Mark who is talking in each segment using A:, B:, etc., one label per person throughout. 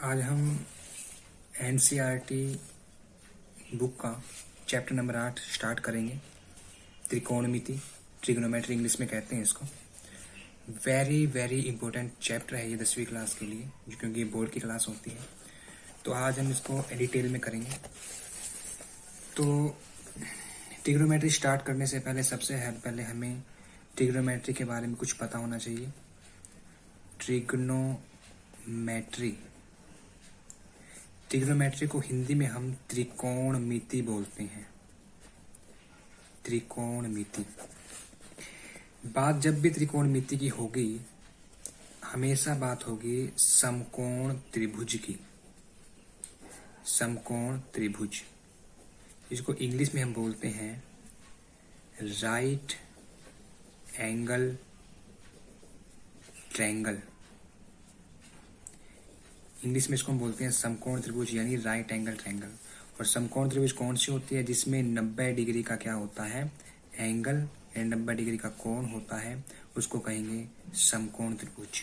A: आज हम NCERT book का चैप्टर नंबर 8 स्टार्ट करेंगे। त्रिकोणमिति, ट्रिग्नोमेट्री इंग्लिश में कहते हैं इसको। वेरी वेरी इंपॉर्टेंट चैप्टर है ये 10वीं क्लास के लिए, क्योंकि ये बोर्ड की क्लास होती है। तो आज हम इसको डिटेल में करेंगे। तो ट्रिग्नोमेट्री स्टार्ट करने से पहले सबसे पहले हमें ट्रिग्नोमेट्री के बारे में कुछ पता होना चाहिए। ट्रिग्नोमेट्री को हिंदी में हम त्रिकोणमिति बोलते हैं। त्रिकोणमिति। बात जब भी त्रिकोणमिति की होगी, हमेशा बात होगी समकोण त्रिभुज की। समकोण त्रिभुज, इसको इंग्लिश में हम बोलते हैं राइट एंगल ट्रायंगल। इंग्लिश में इसको हम बोलते हैं समकोण त्रिभुज, यानी राइट एंगल ट्रायंगल। और समकोण त्रिभुज कौन सी होती है? जिसमें 90 डिग्री का क्या होता है? एंगल, यानी 90 डिग्री का कोण होता है, उसको कहेंगे समकोण त्रिभुज।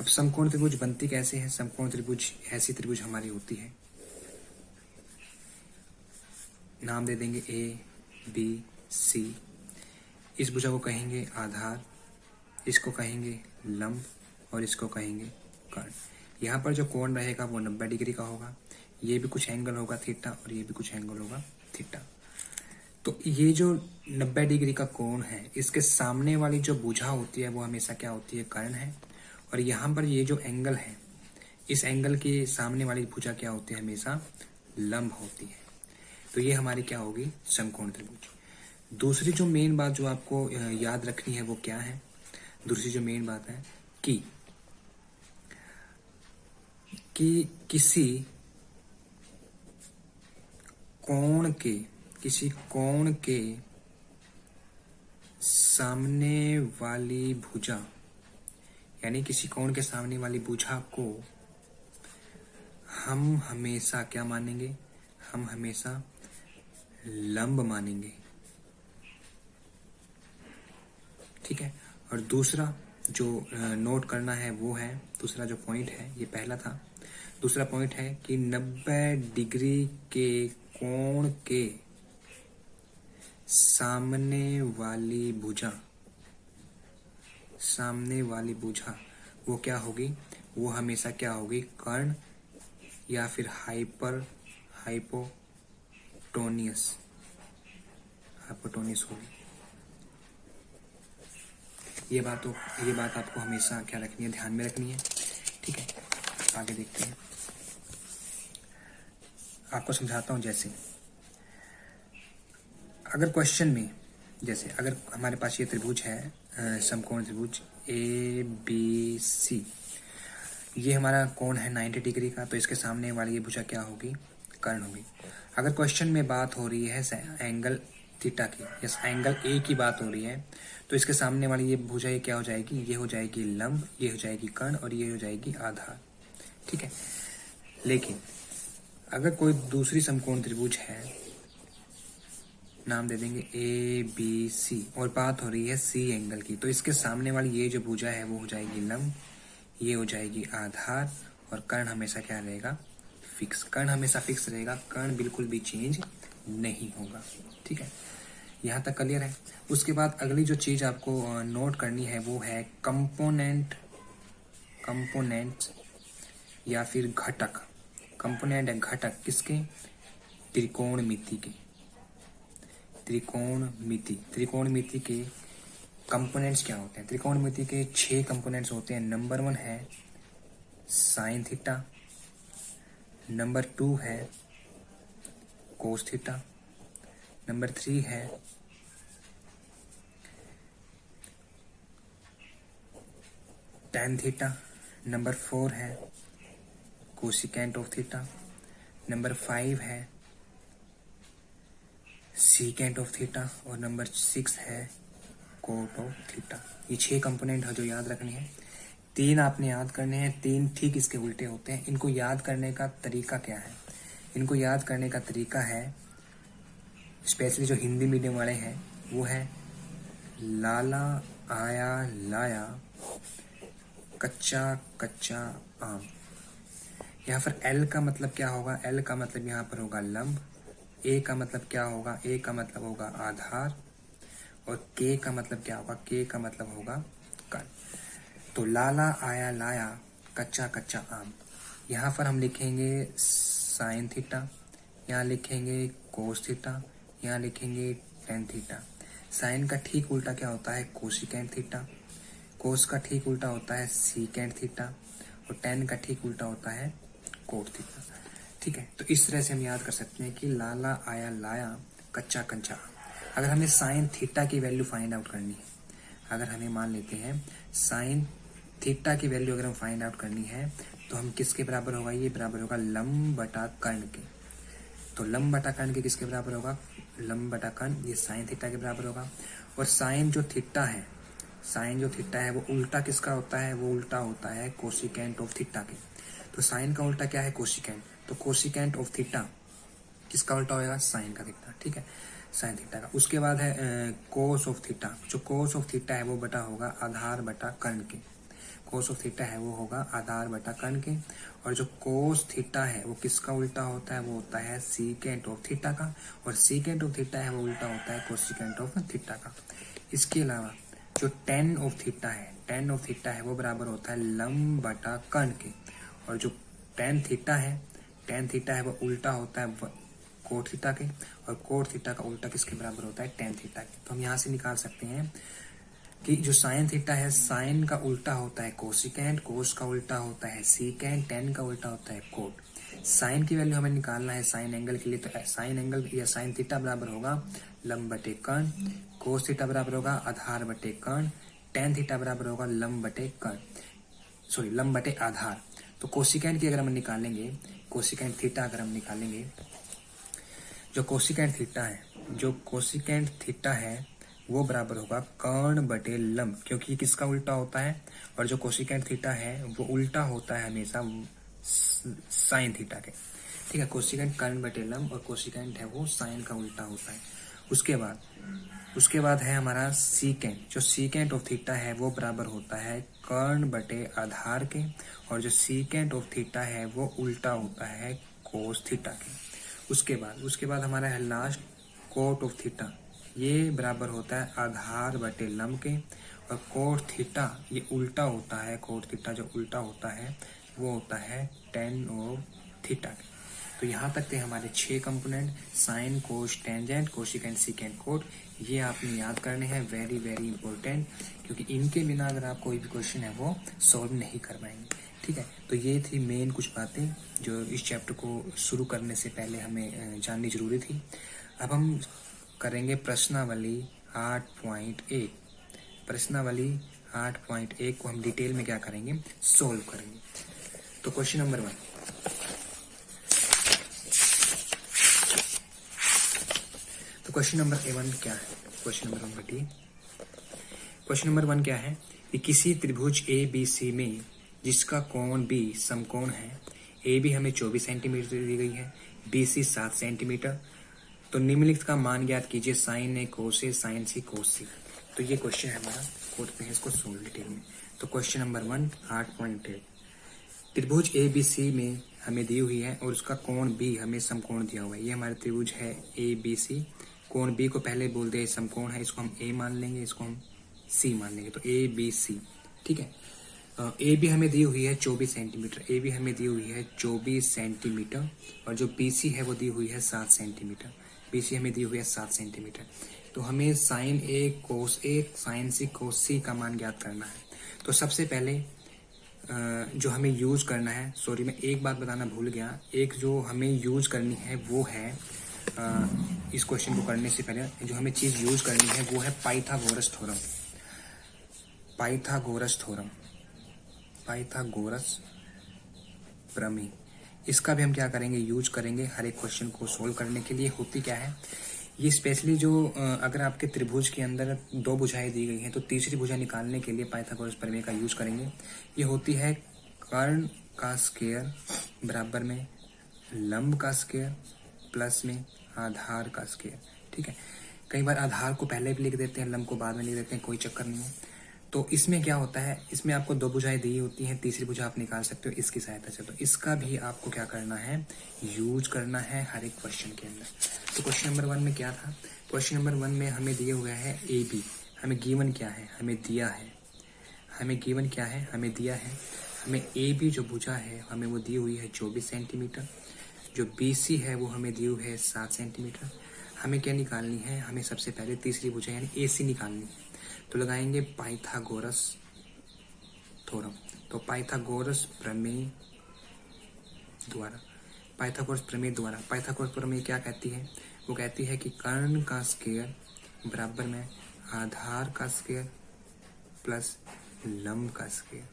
A: अब समकोण त्रिभुज बनती कैसे है? समकोण त्रिभुज ऐसी त्रिभुज हमारी होती है, नाम दे देंगे ए बी सी। इस भुजा को कहेंगे आधार, इसको कहेंगे लंब और इसको कहेंगे कर्ण। यहाँ पर जो कोण रहेगा वो 90 डिग्री का होगा। ये भी कुछ एंगल होगा थीटा और ये भी कुछ एंगल होगा थीटा। तो ये जो 90 डिग्री का कोण है, इसके सामने वाली जो भुजा होती है वो हमेशा क्या होती है? कर्ण है। और यहाँ पर ये जो एंगल है, इस एंगल के सामने वाली भुजा क्या होती है? हमेशा लंब होती है। तो ये हमारी क्या होगी? समकोण त्रिभुज। दूसरी जो मेन बात जो आपको याद रखनी है वो क्या है? दूसरी जो मेन बात है कि किसी कोण के सामने वाली भुजा, यानी किसी कोण के सामने वाली भुजा को हम हमेशा क्या मानेंगे? हम हमेशा लंब मानेंगे। ठीक है। और दूसरा जो नोट करना है वो है, दूसरा जो पॉइंट है, ये पहला था, दूसरा पॉइंट है कि 90 डिग्री के कोण के सामने वाली भुजा वो क्या होगी? वो हमेशा क्या होगी? कर्ण या फिर हाइपोटोनियस होगी। ये बात आपको हमेशा क्या रखनी है? ध्यान में रखनी है। ठीक है, आगे देखते हैं। आपको समझाता हूं। जैसे अगर क्वेश्चन में, जैसे अगर हमारे पास ये त्रिभुज है, समकोण त्रिभुज ए बी सी, ये हमारा कोण है 90 डिग्री का, तो इसके सामने वाली ये भुजा क्या होगी? कर्ण होगी। अगर क्वेश्चन में बात हो रही है एंगल थीटा की, यस एंगल ए की बात हो रही है, तो इसके सामने वाली ये भुजा ये क्या हो जाएगी? ये हो जाएगी लंब, ये हो जाएगी कर्ण और ये हो जाएगी आधार। ठीक है। लेकिन अगर कोई दूसरी समकोण त्रिभुज है, नाम दे देंगे ए बी सी, और बात हो रही है सी एंगल की, तो इसके सामने वाली ये जो भुजा है वो हो जाएगी लंब, ये हो जाएगी आधार और कर्ण हमेशा क्या रहेगा? फिक्स। कर्ण हमेशा फिक्स रहेगा, कर्ण बिल्कुल भी चेंज नहीं होगा। ठीक है, यहाँ तक क्लियर है। उसके बाद अगली जो चीज आपको नोट करनी है वो है कंपोनेंट या फिर घटक। कंपोनेंट या घटक किसके? त्रिकोणमिति के। त्रिकोणमिति के कंपोनेंट्स क्या होते हैं? त्रिकोणमिति के 6 कंपोनेंट्स होते हैं। नंबर 1 है साइन थीटा, नंबर 2 है कोस थीटा, नंबर 3 है टैन थीटा, नंबर 4 है कोसिकेंट ऑफ थीटा, नंबर 5 है सीकेंट ऑफ थीटा और नंबर 6 है कोट ऑफ थीटा। ये 6 कंपोनेंट है जो याद रखने हैं। 3 आपने याद करने हैं, 3 ठीक इसके उल्टे होते हैं। इनको याद करने का तरीका क्या है? इनको याद करने का तरीका है, स्पेशली जो हिंदी मीडियम वाले हैं, वो है लाला आया लाया कच्चा कच्चा आम। यहाँ पर एल का मतलब क्या होगा, एल का मतलब यहाँ पर होगा लंब, ए का मतलब क्या होगा, ए का मतलब होगा आधार, और के का मतलब क्या होगा, के का मतलब होगा कण। तो लाला आया लाया कच्चा कच्चा आम, यहाँ पर हम लिखेंगे साइन थीटा, यहाँ लिखेंगे कोस थीटा, यहाँ लिखेंगे टेन थीटा। साइन का ठीक उल्टा क्या होता है, कोसिकेंट थीटा। कोस का ठीक उल्टा होता है सीकेंट थीटा, और टेन का ठीक उल्टा होता है कोट थीटा। ठीक है, तो इस तरह से हम याद कर सकते हैं कि लाला आया लाया कच्चा कच्चा। अगर हमें साइन थीटा की वैल्यू फाइंड आउट करनी है, अगर हमें मान लेते हैं साइन थीटा की वैल्यू अगर हम फाइंड आउट करनी है, तो हम किसके बराबर होगा, ये बराबर होगा लंब बटा कर्ण के। तो लंब बटा कर्ण के किसके बराबर होगा, लंब बटा कर्ण, ये साइन थीटा के बराबर होगा। और साइन जो थीटा है, साइन जो थीटा है वो उल्टा किसका होता है, वो उल्टा होता है कोसिकेंट ऑफ थीटा के। तो साइन का उल्टा क्या है, कोसिकेंट। तो कोसिकेंट ऑफ थीटा किसका उल्टा होगा, साइन का थीटा। ठीक है, साइन थीटा का। उसके बाद है कोस ऑफ थीटा। जो कोस ऑफ थीटा है वो बटा होगा आधार बटा कर्ण के। कोस ऑफ थीटा है वो होगा आधार बटा कर्ण के। और जो कोस थीटा है वो किसका उल्टा होता है, वो होता है सीकेंट ऑफ थीटा का। और सीकेंट ऑफ थीटा है वो उल्टा होता है कोसिकेंट ऑफ थीटा का। इसके अलावा जो टेन ऑफ थीटा है, टेन ऑफ थीटा है वो बराबर होता है लंब बटा कर्ण के। और जो टेन थीटा है, टेन थीटा है वो उल्टा होता है कोट थीटा के। और कोट थीटा का उल्टा किसके बराबर होता है, टेन थीटा के। तो हम यहाँ से निकाल सकते हैं कि जो साइन थीटा है, साइन का उल्टा होता है कोसिकेंट, कोस का उल्टा होता है सीकेंट, टेन का उल्टा होता है कोट। साइन की वैल्यू हमें निकालना है साइन एंगल के लिए, तो साइन एंगल या साइन थीटा बराबर होगा लंब बटे कर्ण, कोस थीटा बराबर होगा आधार बटे कर्ण, टेन थीटा बराबर होगा लंब बटे कर्ण, सॉरी लंब बटे आधार। तो कोसिकेंट की अगर हम निकालेंगे, कोसिकेंट थीटा अगर हम निकालेंगे, जो कोसिकेंट थीटा है, जो कोसिकेंट थीटा है वो बराबर होगा कर्ण बटे लंब, क्योंकि किसका उल्टा होता है, और जो कोसिकेंट थीटा है वो उल्टा होता है हमेशा साइन थीटा के। ठीक है, कोसिकेंट कर्ण बटे लंब और कोसिकेंट है वो साइन का उल्टा होता है। उसके बाद है हमारा सीकेंट। जो सीकेंट ऑफ थीटा है वो बराबर होता है कर्ण बटे आधार के, और जो सीकेंट ऑफ थीटा है वो उल्टा होता है कोस थीटा के। उसके बाद हमारा है लास्ट कोट ऑफ थीटा, ये बराबर होता है आधार बटे लंब के। और कोट थीटा ये उल्टा होता है, कोट थीटा जो उल्टा होता है वो होता है टेन ऑफ थीटा के। तो यहाँ तक थे हमारे 6 component, sine cos tangent cosecant secant cot. ये आपने याद करने हैं, वेरी वेरी इंपॉर्टेंट, क्योंकि इनके बिना अगर आप कोई भी क्वेश्चन है वो सॉल्व नहीं कर पाएंगे। ठीक है, तो ये थी मेन कुछ बातें जो इस चैप्टर को शुरू करने से पहले हमें जाननी जरूरी थी। अब हम करेंगे प्रश्नावली 8.1। प्रश्नावली 8.1 को हम डिटेल में क्या करेंगे, सोल्व करेंगे। तो क्वेश्चन नंबर 1, तो क्वेश्चन नंबर 1 क्या है, क्वेश्चन नंबर 1 बेटी, क्वेश्चन नंबर 1 क्या है कि किसी त्रिभुज ए बी सी में जिसका कोण बी समकोण है, ए बी हमें 24 सेंटीमीटर दी गई है, बी सी 7 सेंटीमीटर, तो निम्नलिखित का मान ज्ञात कीजिए साइन ए कोस ए साइन सी कोस सी। तो ये क्वेश्चन है हमारा, खोलते हैं इसको सोल्व डिटेल में। तो क्वेश्चन नंबर 1 8.1, त्रिभुज ए बी सी में हमें दी हुई है और उसका कोण बी हमें समकोण दिया हुआ है। ये हमारा त्रिभुज है ए बी सी, कोण बी को पहले बोलते हैं समकोण है, इसको हम ए मान लेंगे, इसको हम सी मान लेंगे। तो ए बी सी, ठीक है। ए बी हमें दी हुई है 24 सेंटीमीटर, ए बी हमें दी हुई है 24 सेंटीमीटर, और जो बी सी है वो दी हुई है 7 सेंटीमीटर, बी सी हमें दी हुई है 7 सेंटीमीटर। तो हमें साइन ए कोस ए साइन सी कोस सी का मान ज्ञात करना है। तो सबसे पहले जो हमें यूज करना है, सॉरी मैं एक बात बताना भूल गया, एक जो हमें यूज करनी है वो है इस क्वेश्चन को करने से पहले जो हमें चीज यूज करनी है वो है Pythagoras theorem. Pythagoras theorem, Pythagoras प्रमेय, इसका भी हम क्या करेंगे, यूज करेंगे हर एक क्वेश्चन को सोल्व करने के लिए। होती क्या है ये, स्पेशली जो अगर आपके त्रिभुज के अंदर 2 भुजाएं दी गई हैं तो तीसरी भुजा निकालने के लिए पाइथागोरस प्रमेय का यूज करेंगे। ये होती है कर्ण का स्क्वायर बराबर में लंब का स्क्वायर प्लस में आधार का स्क्वायर। ठीक है, कई बार आधार को पहले भी लिख देते हैं, लंब को बाद में लिख देते हैं, कोई चक्कर नहीं है। तो इसमें क्या होता है, इसमें आपको दो भुजाएं दी होती हैं, तीसरी भुजा आप निकाल सकते हो इसकी सहायता से। तो इसका भी आपको क्या करना है, यूज करना है हर एक क्वेश्चन के अंदर। तो क्वेश्चन नंबर 1 में क्या था, क्वेश्चन नंबर 1 में हमें दिए हुआ है ए बी, हमें गिवन क्या है, हमें दिया है, हमें गिवन क्या है, हमें दिया है, हमें ए बी जो भुजा है हमें वो दी हुई है 24 सेंटीमीटर, जो बी सी है वो हमें दी हुई है 7 सेंटीमीटर। हमें क्या निकालनी है, हमें सबसे पहले तीसरी भुजा यानी ए सी निकालनी है। तो लगाएंगे पाइथागोरस थ्योरम। तो पाइथागोरस प्रमेय द्वारा, पाइथागोरस प्रमेय द्वारा, पाइथागोरस प्रमेय क्या कहती है, वो कहती है कि कर्ण का स्क्वायर बराबर में आधार का स्क्वायर प्लस लंब का स्क्वायर।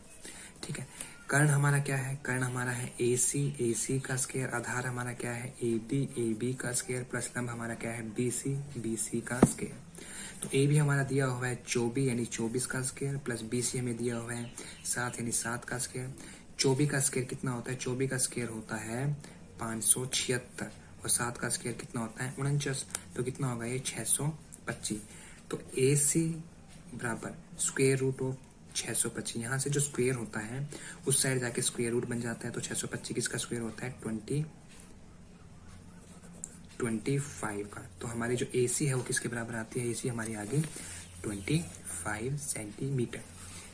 A: ठीक है, कर्ण हमारा क्या है, कर्ण हमारा है ए सी का स्क्वायर, आधार हमारा क्या है ए बी का स्क्वायर प्लस लंब हमारा क्या है बी सी का स्क्वायर। तो ए भी हमारा दिया हुआ है 24 यानी 24 का स्क्वायर प्लस बी सी हमें दिया हुआ है 7 यानी 7 का स्क्वायर। 24 का स्क्वायर कितना होता है, 24 का स्क्वायर होता है 576 और 7 का स्क्वायर कितना होता है 49, तो कितना होगा ये 625। तो ए सी बराबर स्क्वायर रूट ऑफ 625, यहाँ से जो स्क्वायर होता है उस साइड जाके स्क्वायर रूट बन जाता है। तो 625 किसका स्क्वायर होता है 25 का। तो हमारी जो AC है वो किसके बराबर आती है, AC हमारी आ गई 25 सेंटीमीटर।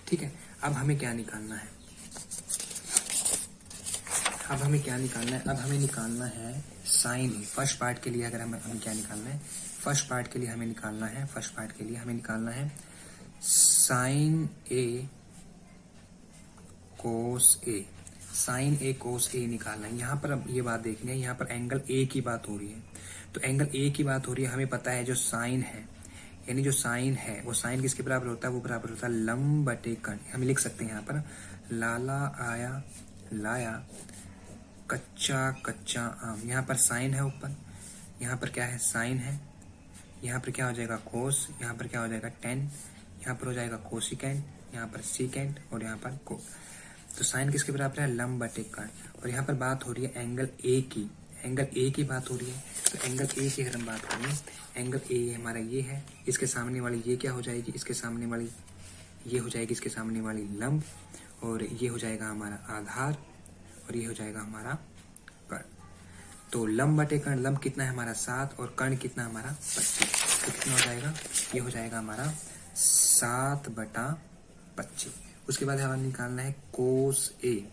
A: ठीक है, अब हमें क्या निकालना है, अब हमें क्या निकालना है, अब हमें निकालना है साइन ए। फर्स्ट पार्ट के लिए अगर हमें क्या निकालना है, फर्स्ट पार्ट के लिए हमें निकालना है, फर्स्ट पार्ट के लिए हमें निकालना है साइन ए कोस ए, साइन ए कोस ए निकालना है। यहाँ पर अब ये बात देखनी है, यहाँ पर एंगल ए की बात हो रही है। तो एंगल ए की बात हो रही है, हमें पता है जो साइन है यानी जो साइन है वो साइन किसके बराबर होता है, वो बराबर होता है लंब बटे कर्ण। हम लिख सकते हैं यहाँ पर लाला आया लाया कच्चा कच्चा आम। यहाँ पर साइन है ऊपर, यहाँ पर क्या है साइन है, यहाँ पर क्या हो जाएगा कोस, यहाँ पर क्या हो जाएगा टेन, यहाँ पर हो जाएगा कोसिकेंट, यहाँ पर सीकेंट और यहाँ पर को। तो साइन किसके बराबर है लंब बटे कर्ण। और यहाँ पर बात हो रही है एंगल ए की, एंगल ए की बात हो रही है। तो एंगल ए की अगर हम बात करें, एंगल ए हमारा ये है, इसके सामने वाली ये क्या हो जाएगी, इसके सामने वाली ये हो जाएगी, इसके सामने वाली लंब, और ये हो जाएगा हमारा आधार और ये हो जाएगा हमारा कर्ण। तो लंब बटे कर्ण, लंब कितना है हमारा 7 और कर्ण कितना हमारा 25। तो कितना हो जाएगा, ये हो जाएगा हमारा 7/25। उसके बाद हमें निकालना है कोस ए।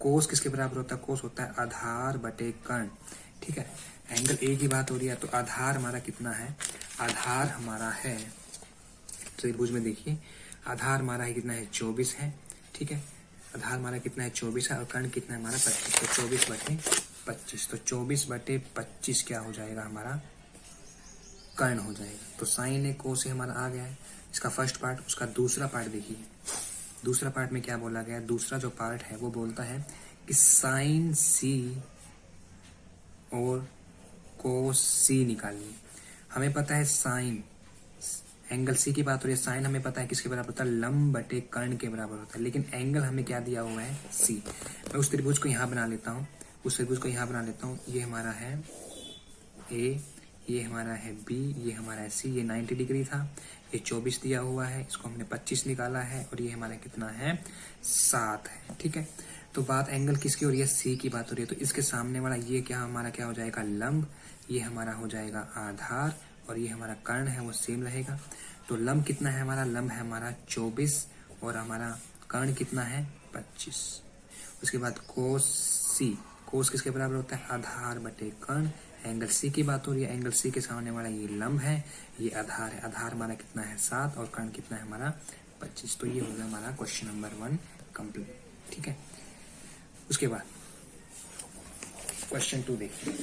A: कोस किसके बराबर होता है, कोस होता है आधार बटे कर्ण। ठीक है, एंगल ए की बात हो रही है तो आधार हमारा कितना है, आधार हमारा है त्रिभुज में देखिए आधार हमारा है कितना है 24 है। ठीक है, आधार हमारा कितना है 24 है और कर्ण कितना है हमारा 25। तो 24/25, तो 24/25 क्या हो जाएगा हमारा कर्ण हो जाएगा। तो साइन ए कोस ए हमारा आ गया है, इसका फर्स्ट पार्ट। उसका दूसरा पार्ट देखिए, दूसरा पार्ट में क्या बोला गया है, दूसरा जो पार्ट है वो बोलता है कि साइन सी और कोस सी निकालिए। हमें पता है साइन, एंगल सी की बात हो रही है, साइन हमें पता है किसके बराबर होता है लंब बटे कर्ण के बराबर होता है, लेकिन एंगल हमें क्या दिया हुआ है सी। मैं उस त्रिभुज को यहाँ बना लेता हूँ, उस त्रिभुज को यहाँ बना लेता हूँ। ये हमारा है ए, ये हमारा है बी, ये हमारा है सी। ये 90 डिग्री था, ये 24 दिया हुआ है, इसको हमने 25 निकाला है और ये हमारा कितना है 7 है। ठीक है, तो बात एंगल किसकी हो रही है, सी की बात हो रही है। तो इसके सामने वाला ये क्या हमारा क्या हो जाएगा लंब, ये हमारा हो जाएगा आधार और ये हमारा कर्ण है वो सेम रहेगा। तो लंब कितना है हमारा, लंब है हमारा 24 और हमारा कर्ण कितना है 25। उसके बाद कोस सी, कोस किसके बराबर होता है आधार बटे कर्ण। एंगल सी की बात हो रही है, एंगल सी के सामने वाला ये लंब है, ये आधार है, आधार हमारा कितना है 7 और कर्ण कितना है हमारा 25। तो ये हो गया हमारा क्वेश्चन नंबर 1 कंप्लीट। ठीक है, उसके बाद क्वेश्चन 2 देखिए।